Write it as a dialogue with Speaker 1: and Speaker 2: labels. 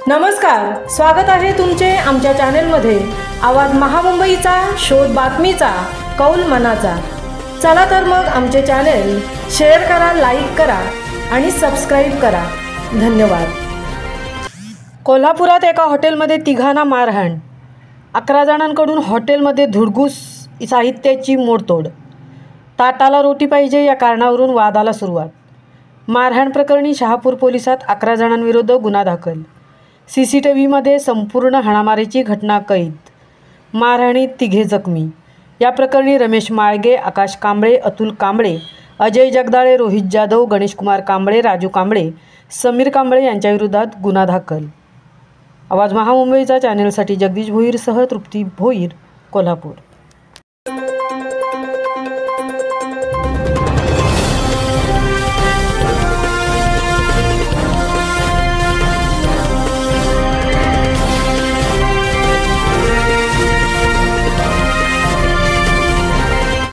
Speaker 1: नमस्कार, स्वागत आहे तुमचे आमच्या चॅनलमध्ये। आवाज महामुंबईचा, शोध बातमीचा, कौल मनाचा। चला तर मग आमचे चॅनल शेअर करा, लाईक करा आणि सबस्क्राइब करा। धन्यवाद। कोल्हापुरात एका हॉटेलमध्ये तिघांना मारहाण। 11 जणांकडून हॉटेलमध्ये धुडगूस साहित्याची मोडतोड। ताटाला रोटी पाहिजे या कारणावरून वादाला सुरुवात। मारहाण प्रकरणी शहापूर पोलिसात 11 जणांविरुद्ध गुन्हा दाखल। CCTVमध्ये संपूर्ण हाणामारीची घटना कैद। मारहाणीत तिघे जखमी। या प्रकरणी रमेश माळगे, आकाश कांबळे, अतुल कांबळे, अजय जगदाळे, रोहित जाधव, गणेश कुमार कांबळे, राजू कांबळे, समीर कांबळे यांच्याविरोधात गुन्हा दाखल। आवाज महामुंबईचा चॅनलसाठी जगदीश भोईरसह तृप्ती भोईर, कोल्हापूर।